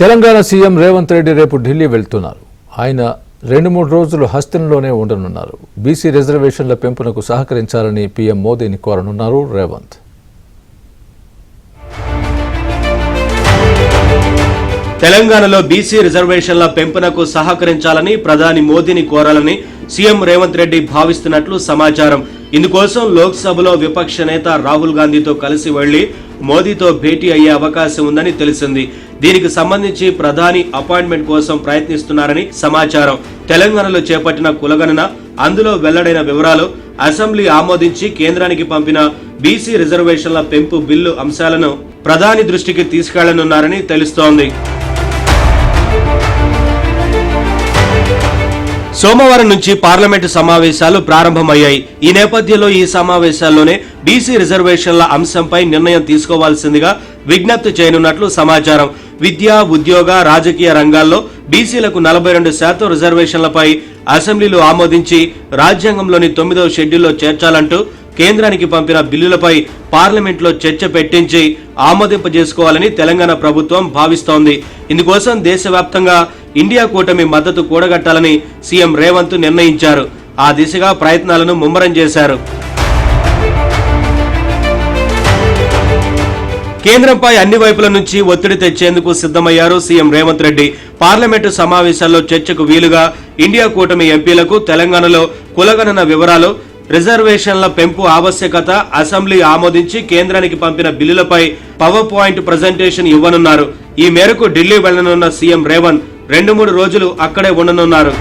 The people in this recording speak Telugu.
తెలంగాణ సీఎం రేవంత్ రెడ్డి రేపు ఢిల్లీ వెళ్తున్నారు. ఆయన 2-3 రోజులు హస్తినలోనే ఉండనున్నారు. బీసీ రిజర్వేషన్ల పెంపునకు సహకరించాలని పీఎం మోదీని కోరనున్నారు రేవంత్. తెలంగాణలో బీసీ రిజర్వేషన్ల పెంపునకు సహకరించాలని ప్రధాని మోదీని కోరాలని సీఎం రేవంత్ రెడ్డి భావిస్తున్నట్లు సమాచారం. ఇందుకోసం లోక్సభలో విపక్ష నేత రాహుల్ గాంధీతో కలిసి వెళ్లి మోదీతో భేటీ అయ్యే అవకాశం ఉందని తెలిసింది. దీనికి సంబంధించి ప్రధాని అపాయింట్మెంట్ కోసం ప్రయత్నిస్తున్నారని సమాచారం. తెలంగాణలో చేపట్టిన కులగణన, అందులో వెల్లడైన వివరాలు, అసెంబ్లీ ఆమోదించి కేంద్రానికి పంపిన బీసీ రిజర్వేషన్ల పెంపు బిల్లు అంశాలను ప్రధాని దృష్టికి తీసుకెళ్లనున్నారని తెలుస్తోంది. సోమవారం నుంచి పార్లమెంటు సమావేశాలు ప్రారంభమయ్యాయి. ఈ నేపథ్యంలో ఈ సమావేశాల్లోనే బీసీ రిజర్వేషన్ల అంశంపై నిర్ణయం తీసుకోవాల్సిందిగా విజ్ఞప్తి చేయనున్నట్లు సమాచారం. విద్య, ఉద్యోగ, రాజకీయ రంగాల్లో బీసీలకు 42% రిజర్వేషన్లపై అసెంబ్లీలో ఆమోదించి రాజ్యాంగంలోని 9వ షెడ్యూల్లో చేర్చాలంటూ కేంద్రానికి పంపిన బిల్లులపై పార్లమెంట్లో చర్చ పెట్టించి ఆమోదింపజేసుకోవాలని తెలంగాణ ప్రభుత్వం భావిస్తోంది. ఇందుకోసం దేశవ్యాప్తంగా ఇండియా కూటమి మద్దతు కూడగట్టాలని సీఎం రేవంత్ నిర్ణయించారు. ఆ దిశగా ప్రయత్నాలను ముమ్మరం చేశారు. కేంద్రంపై అన్ని వైపుల నుంచి ఒత్తిడి తెచ్చేందుకు సిద్ధమయ్యారు సీఎం రేవంత్ రెడ్డి. పార్లమెంటు సమావేశాల్లో చర్చకు వీలుగా ఇండియా కూటమి ఎంపీలకు తెలంగాణలో కులగణన వివరాలు, రిజర్వేషన్ల పెంపు ఆవశ్యకత, అసెంబ్లీ ఆమోదించి కేంద్రానికి పంపిన బిల్లులపై పవర్ పాయింట్ ప్రజెంటేషన్ ఇవ్వనున్నారు. ఈ మేరకు ఢిల్లీ వెళ్లనున్న సీఎం రేవంత్ 2-3 రోజులు అక్కడే ఉండనున్నారు.